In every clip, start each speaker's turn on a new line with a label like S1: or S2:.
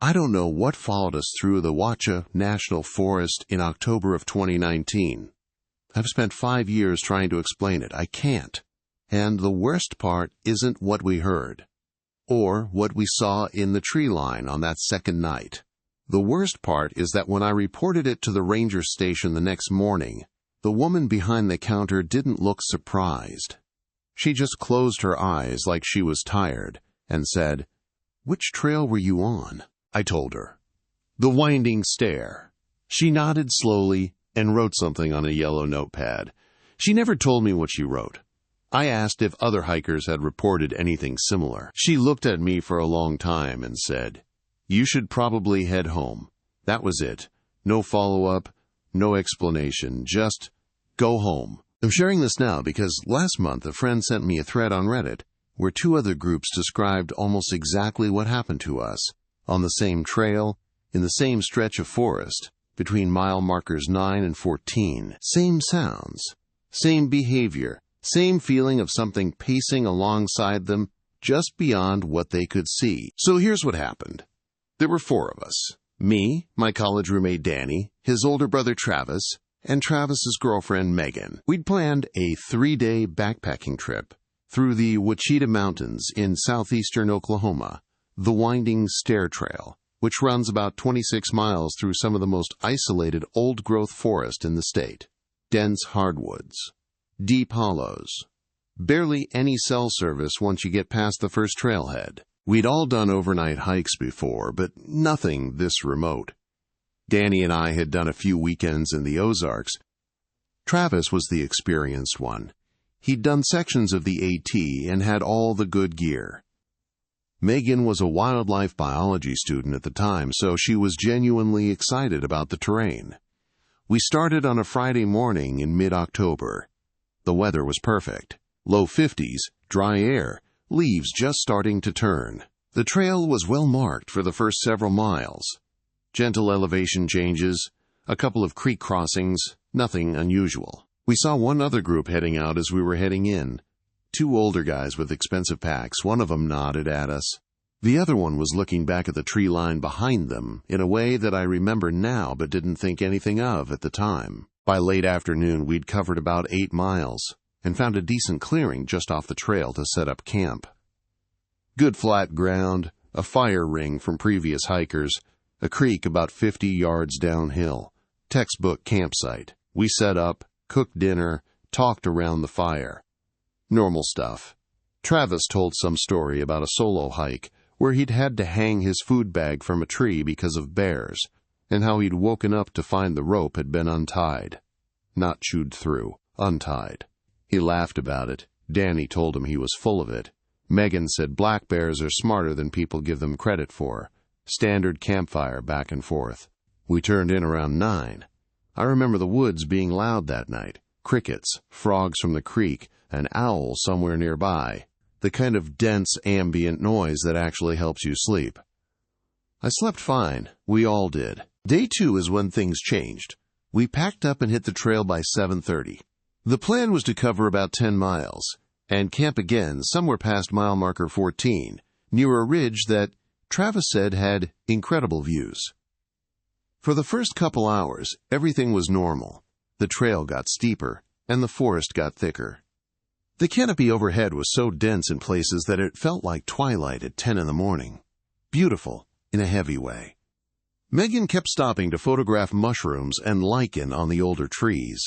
S1: I don't know what followed us through the Ouachita National Forest in October of 2019. I've spent 5 years trying to explain it. I can't. And the worst part isn't what we heard, or what we saw in the tree line on that second night. The worst part is that when I reported it to the ranger station the next morning, the woman behind the counter didn't look surprised. She just closed her eyes like she was tired and said, "Which trail were you on?" I told her. "The Winding Stair." She nodded slowly and wrote something on a yellow notepad. She never told me what she wrote. I asked if other hikers had reported anything similar. She looked at me for a long time and said, "You should probably head home." That was it. No follow-up, no explanation, just go home. I'm sharing this now because last month a friend sent me a thread on Reddit where 2 other groups described almost exactly what happened to us on the same trail, in the same stretch of forest, between mile markers 9 and 14. Same sounds, same behavior, same feeling of something pacing alongside them just beyond what they could see. So here's what happened. There were 4 of us. Me, my college roommate Danny, his older brother Travis, and Travis's girlfriend Megan. We'd planned a 3-day backpacking trip through the Ouachita Mountains in southeastern Oklahoma, the Winding Stair Trail, which runs about 26 miles through some of the most isolated old-growth forest in the state. Dense hardwoods, deep hollows, barely any cell service once you get past the first trailhead. We'd all done overnight hikes before, but nothing this remote. Danny and I had done a few weekends in the Ozarks. Travis was the experienced one. He'd done sections of the AT and had all the good gear. Megan was a wildlife biology student at the time, so she was genuinely excited about the terrain. We started on a Friday morning in mid-October. The weather was perfect. Low 50s, dry air, leaves just starting to turn. The trail was well marked for the first several miles. Gentle elevation changes, a couple of creek crossings, nothing unusual. We saw one other group heading out as we were heading in. 2 older guys with expensive packs. One of them nodded at us. The other one was looking back at the tree line behind them in a way that I remember now but didn't think anything of at the time. By late afternoon, we'd covered about 8 miles and found a decent clearing just off the trail to set up camp. Good flat ground, a fire ring from previous hikers, a creek about 50 yards downhill. Textbook campsite. We set up, cooked dinner, talked around the fire. Normal stuff. Travis told some story about a solo hike where he'd had to hang his food bag from a tree because of bears, and how he'd woken up to find the rope had been untied. Not chewed through, untied. He laughed about it. Danny told him he was full of it. Megan said black bears are smarter than people give them credit for. Standard campfire back and forth. We turned in around 9. I remember the woods being loud that night. Crickets, frogs from the creek, an owl somewhere nearby. The kind of dense ambient noise that actually helps you sleep. I slept fine. We all did. Day 2 is when things changed. We packed up and hit the trail by 7:30. The plan was to cover about 10 miles and camp again somewhere past mile marker 14, near a ridge that Travis said had incredible views. For the first couple hours, everything was normal. The trail got steeper, and the forest got thicker. The canopy overhead was so dense in places that it felt like twilight at 10 in the morning. Beautiful, in a heavy way. Megan kept stopping to photograph mushrooms and lichen on the older trees.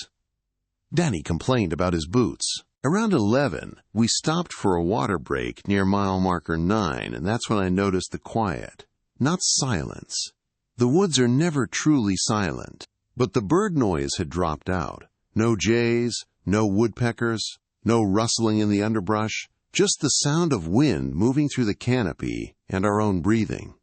S1: Danny complained about his boots. Around 11, we stopped for a water break near mile marker 9, and that's when I noticed the quiet. Not silence. The woods are never truly silent, but the bird noise had dropped out. No jays, no woodpeckers, no rustling in the underbrush, just the sound of wind moving through the canopy and our own breathing.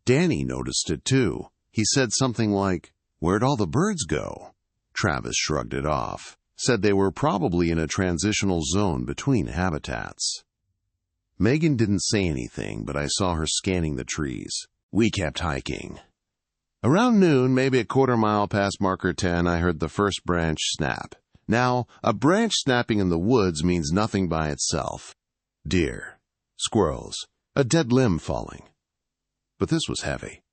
S1: Danny noticed it too. He said something like, "Where'd all the birds go?" Travis shrugged it off, said they were probably in a transitional zone between habitats. Megan didn't say anything, but I saw her scanning the trees. We kept hiking. Around noon, maybe a quarter mile past marker 10, I heard the first branch snap. Now, a branch snapping in the woods means nothing by itself. Deer, squirrels, a dead limb falling. But this was heavy.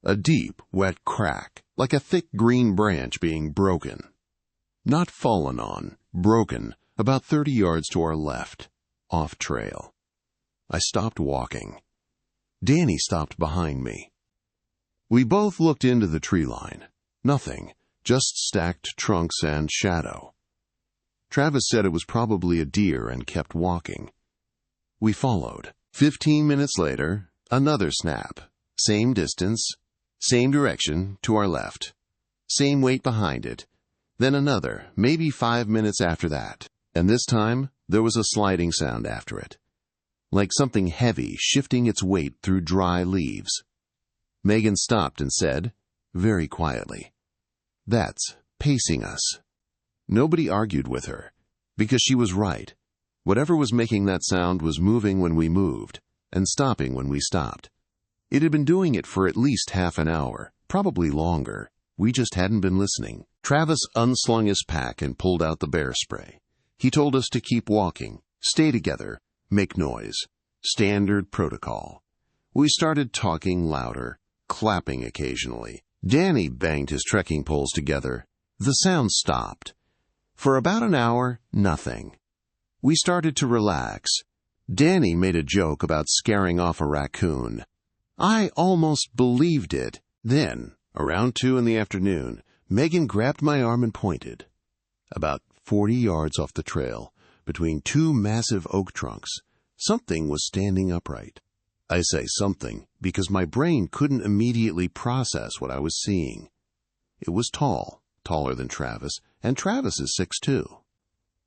S1: A deep, wet crack, like a thick green branch being broken. Not fallen on, broken, about 30 yards to our left, off trail. I stopped walking. Danny stopped behind me. We both looked into the tree line. Nothing, just stacked trunks and shadow. Travis said it was probably a deer and kept walking. We followed. 15 minutes later, another snap. Same distance, same direction, to our left. Same weight behind it. Then another, maybe 5 minutes after that. And this time, there was a sliding sound after it, like something heavy shifting its weight through dry leaves. Megan stopped and said, very quietly, "That's pacing us." Nobody argued with her, because she was right. Whatever was making that sound was moving when we moved, and stopping when we stopped. It had been doing it for at least half an hour, probably longer. We just hadn't been listening. Travis unslung his pack and pulled out the bear spray. He told us to keep walking, stay together, make noise. Standard protocol. We started talking louder, clapping occasionally. Danny banged his trekking poles together. The sound stopped. For about an hour, nothing. We started to relax. Danny made a joke about scaring off a raccoon. I almost believed it. Then, around 2 in the afternoon, Megan grabbed my arm and pointed. About 40 yards off the trail, between 2 massive oak trunks, something was standing upright. I say something because my brain couldn't immediately process what I was seeing. It was tall, taller than Travis, and Travis is 6'2".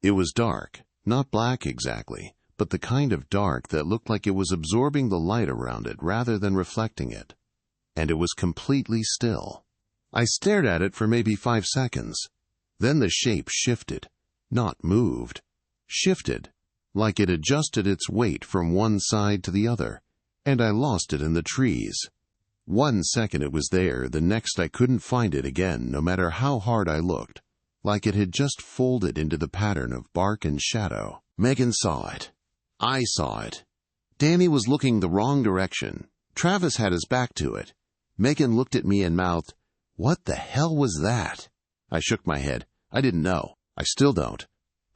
S1: It was dark, not black exactly, but the kind of dark that looked like it was absorbing the light around it rather than reflecting it. And it was completely still. I stared at it for maybe 5 seconds. Then the shape shifted, not moved, shifted, like it adjusted its weight from one side to the other, and I lost it in the trees. 1 second it was there, the next I couldn't find it again, no matter how hard I looked, like it had just folded into the pattern of bark and shadow. Megan saw it. I saw it. Danny was looking the wrong direction. Travis had his back to it. Megan looked at me and mouthed, "What the hell was that?" I shook my head. I didn't know. I still don't.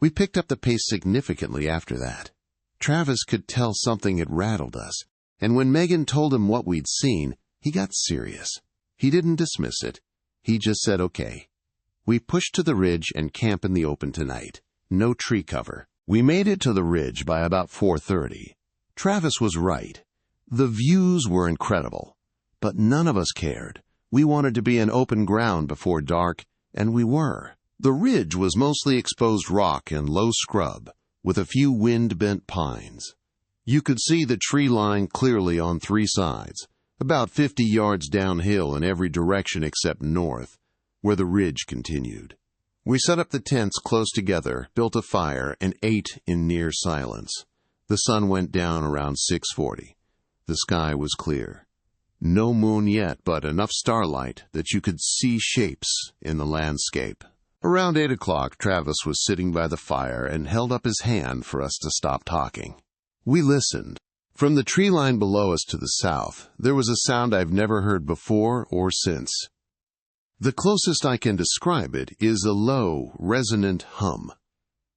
S1: We picked up the pace significantly after that. Travis could tell something had rattled us, and when Megan told him what we'd seen, he got serious. He didn't dismiss it. He just said, "Okay." We pushed to the ridge and camp in the open tonight. No tree cover. We made it to the ridge by about 4:30. Travis was right. The views were incredible, but none of us cared. We wanted to be in open ground before dark, and we were. The ridge was mostly exposed rock and low scrub, with a few wind-bent pines. You could see the tree line clearly on 3 sides, about 50 yards downhill in every direction except north, where the ridge continued. We set up the tents close together, built a fire, and ate in near silence. The sun went down around 6:40. The sky was clear. No moon yet, but enough starlight that you could see shapes in the landscape. Around 8 o'clock, Travis was sitting by the fire and held up his hand for us to stop talking. We listened. From the tree line below us to the south, there was a sound I've never heard before or since. The closest I can describe it is a low, resonant hum.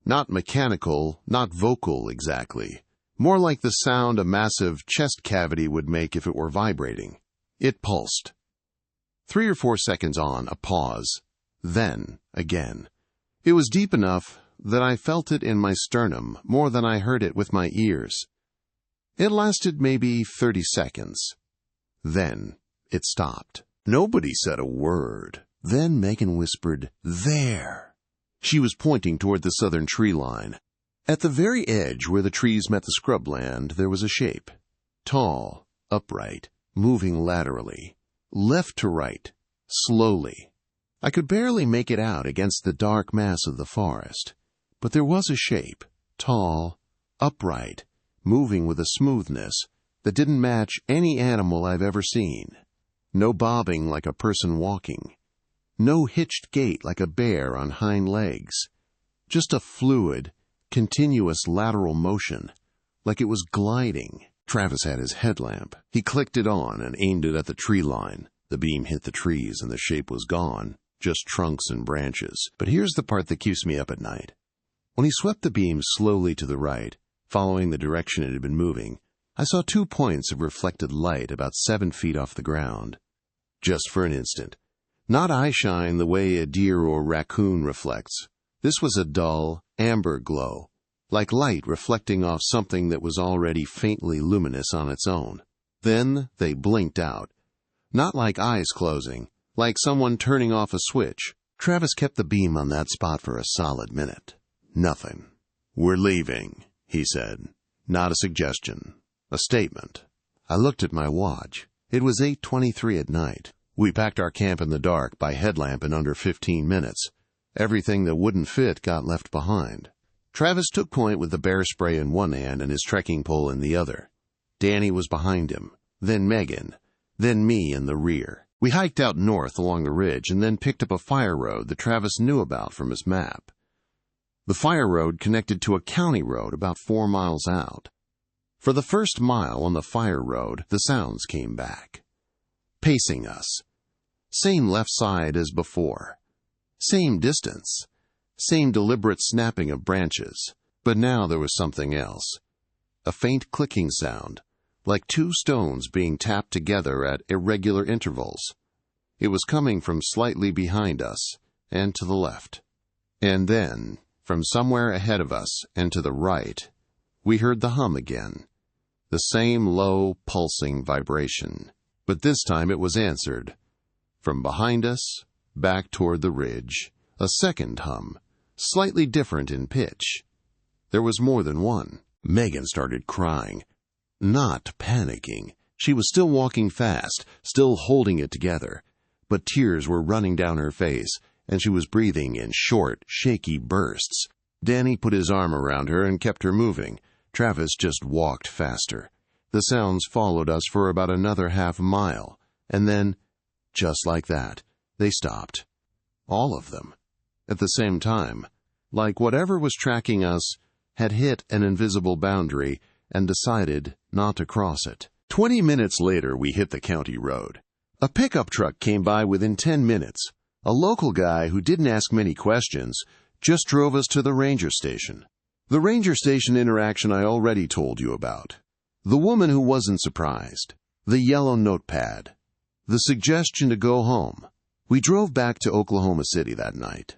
S1: Not mechanical, not vocal exactly. More like the sound a massive chest cavity would make if it were vibrating. It pulsed. 3 or 4 seconds on, a pause. Then, again. It was deep enough that I felt it in my sternum more than I heard it with my ears. It lasted maybe 30 seconds. Then it stopped. Nobody said a word. Then Megan whispered, "There." She was pointing toward the southern tree line. At the very edge where the trees met the scrubland, there was a shape. Tall, upright, moving laterally, left to right, slowly. I could barely make it out against the dark mass of the forest, but there was a shape, tall, upright, moving with a smoothness that didn't match any animal I've ever seen. No bobbing like a person walking. No hitched gait like a bear on hind legs. Just a fluid, continuous lateral motion, like it was gliding. Travis had his headlamp. He clicked it on and aimed it at the tree line. The beam hit the trees and the shape was gone, just trunks and branches. But here's the part that keeps me up at night. When he swept the beam slowly to the right, following the direction it had been moving, I saw 2 points of reflected light about 7 feet off the ground. Just for an instant. Not eyeshine the way a deer or raccoon reflects. This was a dull, amber glow, like light reflecting off something that was already faintly luminous on its own. Then they blinked out. Not like eyes closing, like someone turning off a switch. Travis kept the beam on that spot for a solid minute. Nothing. "We're leaving," he said. Not a suggestion. A statement. I looked at my watch. It was 8:23 at night. We packed our camp in the dark by headlamp in under 15 minutes. Everything that wouldn't fit got left behind. Travis took point with the bear spray in one hand and his trekking pole in the other. Danny was behind him, then Megan, then me in the rear. We hiked out north along the ridge and then picked up a fire road that Travis knew about from his map. The fire road connected to a county road about 4 miles out. For the first mile on the fire road, the sounds came back, pacing us. Same left side as before. Same distance. Same deliberate snapping of branches. But now there was something else. A faint clicking sound, like 2 stones being tapped together at irregular intervals. It was coming from slightly behind us and to the left. And then, from somewhere ahead of us and to the right, we heard the hum again. The same low, pulsing vibration. But this time it was answered. From behind us, back toward the ridge, a second hum, slightly different in pitch. There was more than one. Megan started crying. Not panicking. She was still walking fast, still holding it together. But tears were running down her face, and she was breathing in short, shaky bursts. Danny put his arm around her and kept her moving. Travis just walked faster. The sounds followed us for about another half mile, and then, just like that, they stopped. All of them. At the same time, like whatever was tracking us had hit an invisible boundary and decided not to cross it. 20 minutes later, we hit the county road. A pickup truck came by within 10 minutes. A local guy who didn't ask many questions just drove us to the ranger station. The ranger station interaction I already told you about. The woman who wasn't surprised. The yellow notepad. The suggestion to go home. We drove back to Oklahoma City that night.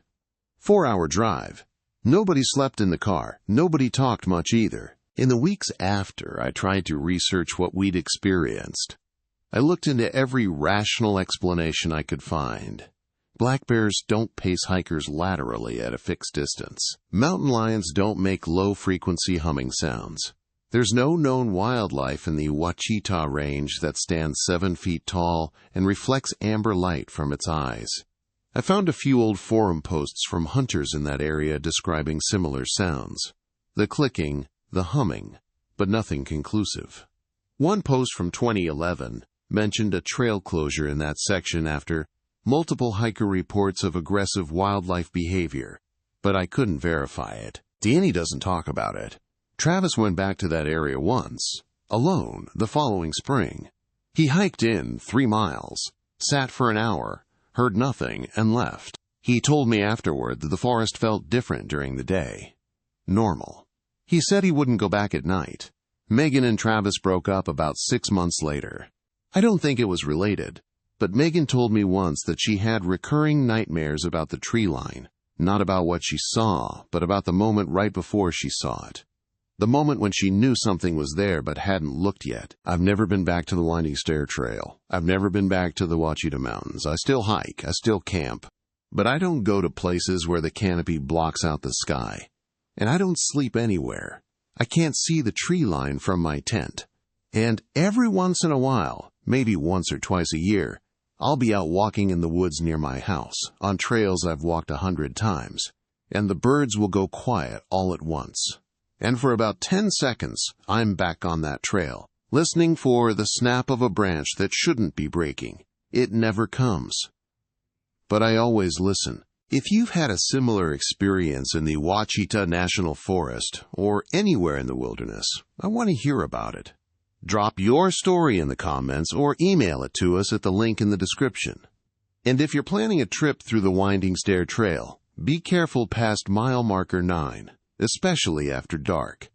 S1: 4-hour drive. Nobody slept in the car. Nobody talked much either. In the weeks after, I tried to research what we'd experienced. I looked into every rational explanation I could find. Black bears don't pace hikers laterally at a fixed distance. Mountain lions don't make low-frequency humming sounds. There's no known wildlife in the Ouachita Range that stands 7 feet tall and reflects amber light from its eyes. I found a few old forum posts from hunters in that area describing similar sounds. The clicking, the humming, but nothing conclusive. One post from 2011 mentioned a trail closure in that section after multiple hiker reports of aggressive wildlife behavior, but I couldn't verify it. Danny doesn't talk about it. Travis went back to that area once, alone, the following spring. He hiked in 3 miles, sat for an hour, heard nothing, and left. He told me afterward that the forest felt different during the day. Normal. He said he wouldn't go back at night. Megan and Travis broke up about 6 months later. I don't think it was related, but Megan told me once that she had recurring nightmares about the tree line, not about what she saw, but about the moment right before she saw it. The moment when she knew something was there but hadn't looked yet. I've never been back to the Winding Stair Trail. I've never been back to the Ouachita Mountains. I still hike. I still camp. But I don't go to places where the canopy blocks out the sky. And I don't sleep anywhere. I can't see the tree line from my tent. And every once in a while, maybe once or twice a year, I'll be out walking in the woods near my house, on trails I've walked 100 times. And the birds will go quiet all at once. And for about 10 seconds, I'm back on that trail, listening for the snap of a branch that shouldn't be breaking. It never comes. But I always listen. If you've had a similar experience in the Ouachita National Forest or anywhere in the wilderness, I want to hear about it. Drop your story in the comments or email it to us at the link in the description. And if you're planning a trip through the Winding Stair Trail, be careful past mile marker 9, especially after dark.